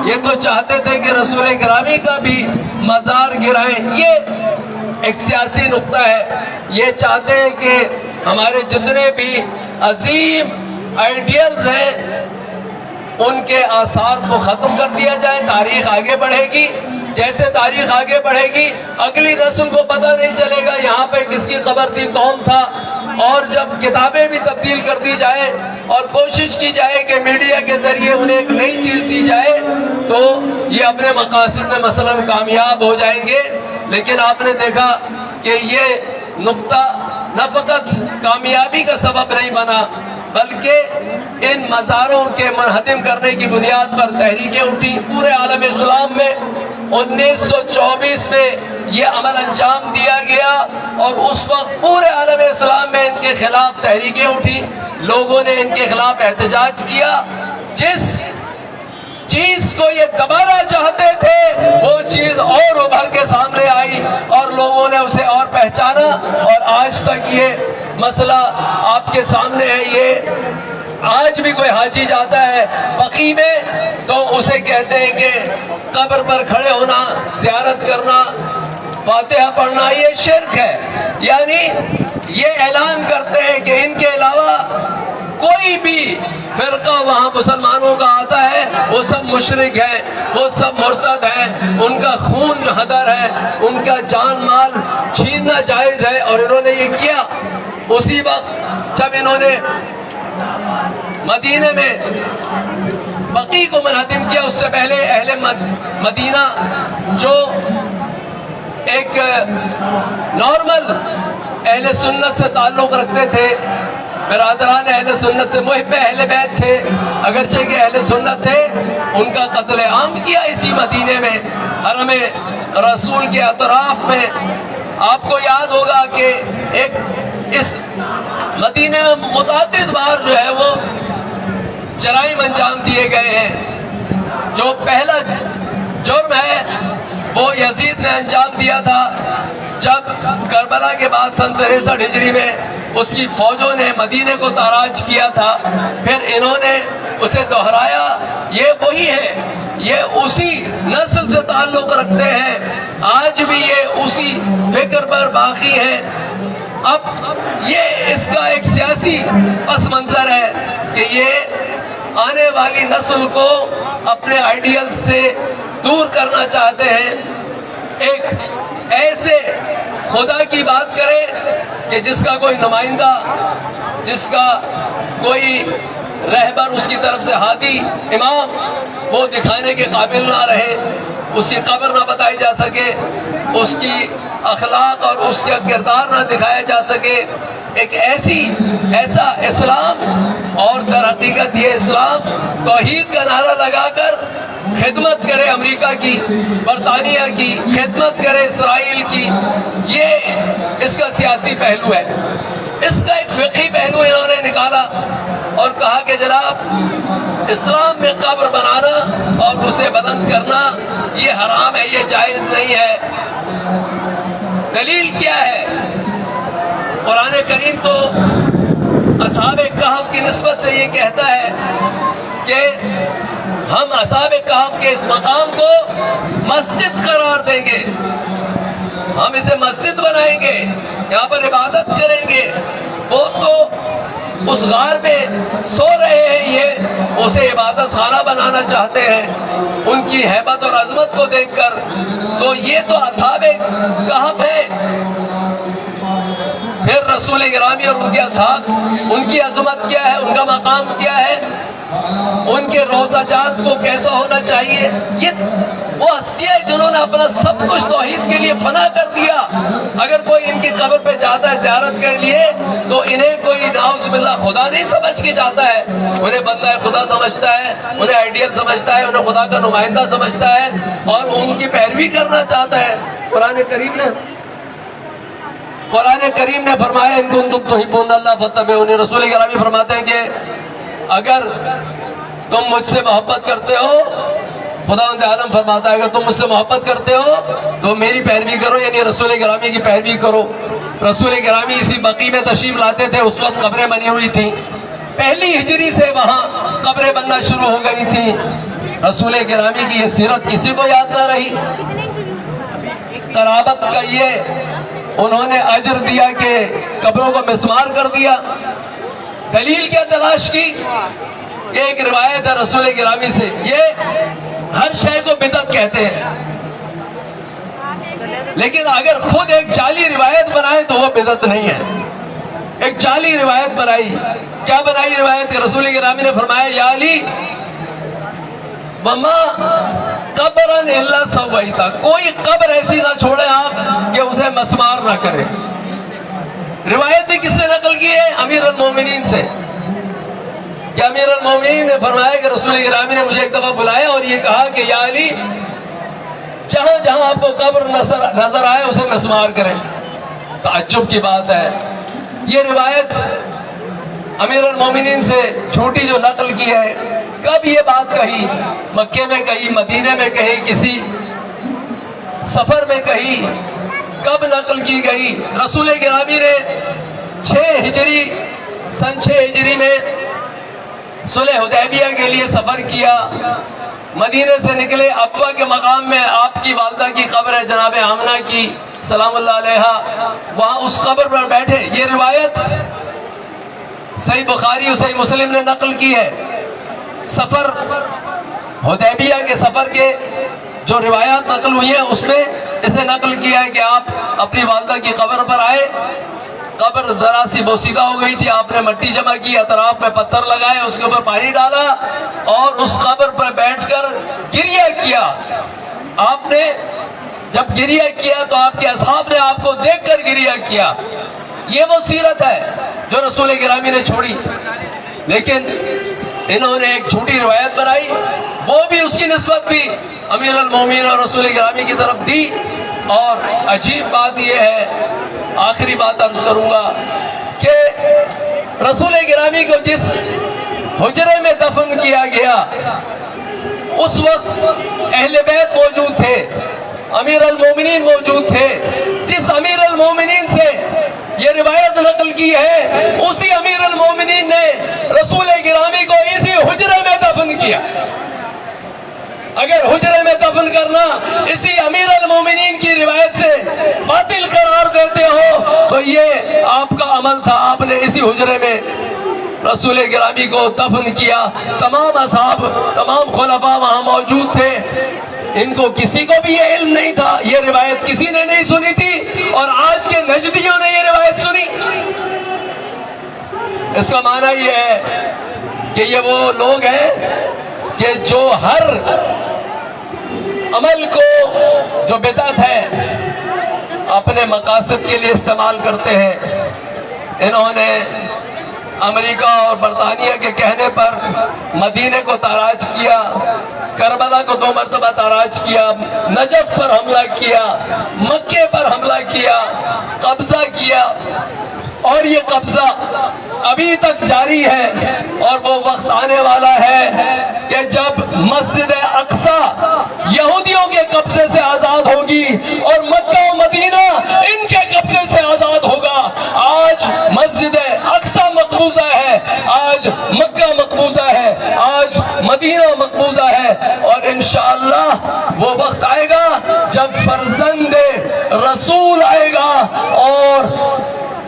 M: یہ تو چاہتے تھے کہ رسول گرامی کا بھی مزار گرائیں۔ یہ ایک سیاسی نقطہ ہے، یہ چاہتے ہیں کہ ہمارے جتنے بھی عظیم آئیڈیلز ہیں ان کے آثار کو ختم کر دیا جائے۔ تاریخ آگے بڑھے گی، جیسے تاریخ آگے بڑھے گی اگلی نسل کو پتہ نہیں چلے گا یہاں پہ کس کی قبر تھی، کون تھا، اور جب کتابیں بھی تبدیل کر دی جائے اور کوشش کی جائے کہ میڈیا کے ذریعے انہیں ایک نئی چیز دی جائے تو یہ اپنے مقاصد میں مثلاً کامیاب ہو جائیں گے۔ لیکن آپ نے دیکھا کہ یہ نقطہ نہ فقط کامیابی کا سبب نہیں بنا بلکہ ان مزاروں کے منہدم کرنے کی بنیاد پر تحریکیں اٹھی۔ پورے عالم اسلام میں 1924 میں یہ عمل انجام دیا گیا اور اس وقت پورے عالم اسلام میں ان کے خلاف تحریکیں اٹھی، لوگوں نے ان کے خلاف احتجاج کیا۔ جس چیز کو یہ دبانا چاہتے تھے وہ چیز اور ابھر کے سامنے آئی اور لوگوں نے اسے اور پہچانا، اور آج تک یہ مسئلہ آپ کے سامنے ہے۔ یہ آج بھی کوئی حاجی جاتا ہے بقی میں تو اسے کہتے ہیں کہ قبر پر کھڑے ہونا، زیارت کرنا، فاتحہ پڑھنا یہ شرک ہے، یعنی یہ اعلان کرتے ہیں کہ ان کے علاوہ کوئی بھی فرقہ وہاں مسلمانوں کا آتا ہے وہ سب مشرک ہیں، وہ سب مرتد ہیں، ان کا خون جو ہدر ہے، ان کا جان مال چھیننا جائز ہے۔ اور انہوں نے یہ کیا اسی وقت جب انہوں نے مدینے میں بقی کو منہدم کیا۔ اس سے پہلے اہل مدینہ جو ایک نارمل اہل سنت سے تعلق رکھتے تھے، برادران اہل سنت سے محب اہل بیت تھے، اگرچہ کہ اہل سنت تھے، ان کا قتل عام کیا اسی مدینے میں، حرم رسول کے اطراف میں۔ آپ کو یاد ہوگا کہ ایک اس مدینے میں متعدد بار جو ہے وہ جرائم انجام دیے گئے ہیں۔ جو پہلا جرم ہے وہ یزید نے انجام دیا تھا جب کربلا کے بعد سن 63 ہجری میں اس کی فوجوں نے مدینے کو تاراج کیا تھا، پھر انہوں نے اسے دہرایا۔ یہ وہی ہے، یہ اسی نسل سے تعلق رکھتے ہیں، آج بھی یہ اسی فکر پر باقی ہیں۔ اب یہ اس کا ایک سیاسی پس منظر ہے کہ یہ آنے والی نسل کو اپنے آئیڈیل سے دور کرنا چاہتے ہیں، ایک ایسے خدا کی بات کرے کہ جس کا کوئی نمائندہ، جس کا کوئی رہبر اس کی طرف سے ہادی امام وہ دکھانے کے قابل نہ رہے، اس کی قبر نہ بتائی جا سکے، اس کی اخلاق اور اس کا کردار نہ دکھایا جا سکے۔ ایک ایسا اسلام، اور در حقیقت یہ اسلام توحید کا نعرہ لگا کر خدمت کرے امریکہ کی، برطانیہ کی، خدمت کرے اسرائیل کی، یہ اس کا سیاسی پہلو ہے۔ اس کا ایک فقہی پہلو انہوں نے نکالا اور کہا کہ جناب اسلام میں قبر بنانا اور اسے بلند کرنا یہ حرام ہے، یہ جائز نہیں ہے۔ دلیل کیا ہے؟ قرآن کریم تو اصحاب کہف کی نسبت سے یہ کہتا ہے کہ ہم اصحاب کہف کے اس مقام کو مسجد قرار دیں گے، ہم اسے مسجد بنائیں گے، یہاں پر عبادت کریں گے۔ وہ تو اس غار میں سو رہے ہیں، یہ اسے عبادت خانہ بنانا چاہتے ہیں ان کی ہیبت اور عظمت کو دیکھ کر۔ تو یہ تو اصحاب کہف ہے، پھر رسول گرامی اور ان کے اصحاب، ان کی عظمت کیا ہے، ان کا مقام کیا ہے، ان کے روزہ جات کو کیسا ہونا چاہیے۔ یہ وہ ہستیاں جنہوں نے اپنا سب کچھ توحید کے لیے فنا کر دیا۔ اگر کوئی ان کی قبر پہ جاتا ہے زیارت کے لیے تو انہیں کوئی نعوذ باللہ خدا نہیں سمجھ کے جاتا ہے، انہیں بندہ خدا سمجھتا ہے، انہیں آئیڈیل سمجھتا ہے، انہیں خدا کا نمائندہ سمجھتا ہے اور ان کی پیروی کرنا چاہتا ہے۔ قرآن کریم نے فرمایا ان کنتم تحبون اللہ فاتبعونی، رسول گرامی فرماتے ہیں کہ اگر تم مجھ سے محبت کرتے ہو، خداوند عالم فرماتا ہے اگر تم مجھ سے محبت کرتے ہو تو میری پیروی کرو، یعنی رسول گرامی کی پیروی کرو۔ رسول گرامی اسی بقیع میں تشریف لاتے تھے، اس وقت قبریں بنی ہوئی تھیں، پہلی ہجری سے وہاں قبریں بننا شروع ہو گئی تھیں۔ رسول گرامی کی یہ سیرت کسی کو یاد نہ رہی۔ قرابت کا یہ انہوں نے اجر دیا کہ قبروں کو مسمار کر دیا۔ دلیل کیا تلاش کی؟ یہ ایک روایت ہے رسول گرامی سے، یہ ہر شے کو بدعت کہتے ہیں، لیکن اگر خود ایک جعلی روایت بنائے تو وہ بدعت نہیں ہے۔ ایک جعلی روایت بنائی، کیا بنائی روایت کہ رسول گرامی نے فرمایا یا علی وما قبرن الا سویتا، کوئی قبر ایسی نہ چھوڑے آپ کہ اسے مسمار نہ کرے۔ روایت بھی کس سے نقل کی ہے؟ امیر المومنین سے، کہ امیر المومنین نے فرمایا کہ رسول گرامی نے مجھے ایک دفعہ بلایا اور یہ کہا کہ یا علی جہاں جہاں آپ کو قبر نظر آئے اسے مسمار کریں۔ تعجب کی بات ہے، یہ روایت امیر المومنین سے چھوٹی جو نقل کی ہے، کب یہ بات کہی؟ مکے میں کہی، مدینے میں کہی، کسی سفر میں کہی، کب نقل کی گئی؟ رسول گرامی نے سن 6 ہجری میں صلح حدیبیہ کے لیے سفر کیا، مدینے سے نکلے، عقبہ کے مقام میں آپ کی والدہ کی قبر ہے جناب آمنہ کی سلام اللہ علیہا، وہاں اس قبر پر بیٹھے۔ یہ روایت صحیح بخاری اور صحیح مسلم نے نقل کی ہے۔ سفر حدیبیہ کے سفر کے جو روایات نقل ہوئی ہیں اس میں اسے نقل کیا ہے کہ آپ اپنی والدہ کی قبر پر آئے، قبر ذرا سی بوسیدہ ہو گئی تھی، آپ نے مٹی جمع کی، اطراف میں پتھر لگائے، اس کے اوپر پانی ڈالا اور اس قبر پر بیٹھ کر گریہ کیا۔ آپ نے جب گریہ کیا تو آپ کے اصحاب نے آپ کو دیکھ کر گریہ کیا۔ یہ وہ سیرت ہے جو رسول گرامی نے چھوڑی، لیکن انہوں نے ایک جھوٹی روایت بنائی، وہ بھی اس کی نسبت بھی امیر المومنین اور رسول گرامی کی طرف دی۔ اور عجیب بات یہ ہے، آخری بات عرض کروں گا کہ رسول گرامی کو جس حجرے میں دفن کیا گیا اس وقت اہل بیت موجود تھے، امیر المومنین موجود تھے۔ جس امیر المومنین سے یہ روایت نقل کی ہے اسی امیر المومنین نے رسول گرامی کو اسی حجرے میں دفن کیا۔ اگر حجرے میں دفن کرنا اسی امیر المومنین کی روایت سے باطل قرار دیتے ہو تو یہ آپ کا عمل تھا، آپ نے اسی حجرے میں رسول گرامی کو دفن کیا۔ تمام اصحاب، تمام خلفاء وہاں موجود تھے، ان کو کسی کو بھی یہ علم نہیں تھا، یہ روایت کسی نے نہیں سنی تھی، اور آج کے نجدیوں نے یہ روایت سنی۔ اس کا معنی یہ ہے کہ یہ وہ لوگ ہیں کہ جو ہر عمل کو جو بدعت ہے اپنے مقاصد کے لیے استعمال کرتے ہیں۔ انہوں نے امریکہ اور برطانیہ کے کہنے پر مدینے کو تاراج کیا، کربلا کو 2 مرتبہ تاراج کیا، نجف پر حملہ کیا، مکے پر حملہ کیا، قبضہ کیا، اور یہ قبضہ ابھی تک جاری ہے۔ اور وہ وقت آنے والا ہے کہ جب مسجد اقصی یہودیوں کے قبضے سے آزاد ہوگی اور مکہ و مدینہ ان کے قبضے سے آزاد ہوگا۔ آج مسجد اقصی مقبوضہ ہے، آج مکہ مقبوضہ ہے، آج مدینہ مقبوضہ ہے، اور انشاءاللہ وہ وقت آئے گا جب فرزند رسول آئے گا اور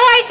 L: OIC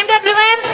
L: MWM,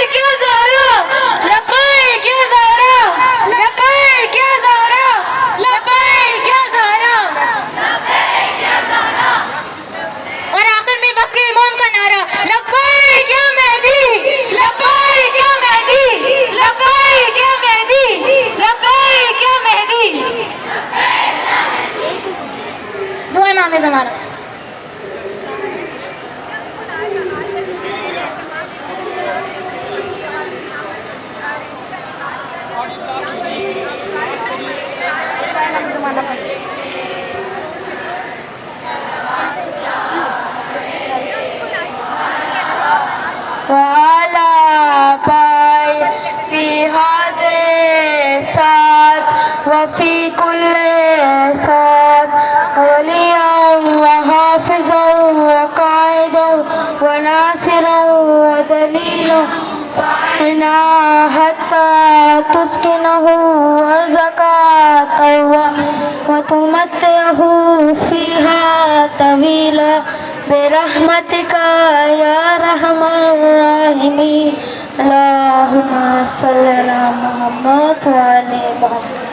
L: لبیک یا زہرا لبیک یا زہرا لبیک یا زہرا لبیک یا زہرا. اور آخر میں وقت امام کا نعرہ لبیک یا مہدی لبیک یا مہدی لبیک یا مہدی لبیک یا مہدی. دو امام زمانہ. وعلى باي في هذه الساعة وفي كل ساعة وليا وحافظا وقائدا وناصرا ودليلا وعنا حتى تسكنه أرزك طوعا وتمتعه فيها طويلا برحمتك يا أرحم الراحمين. اللهم صل على محمد وعلى محمد.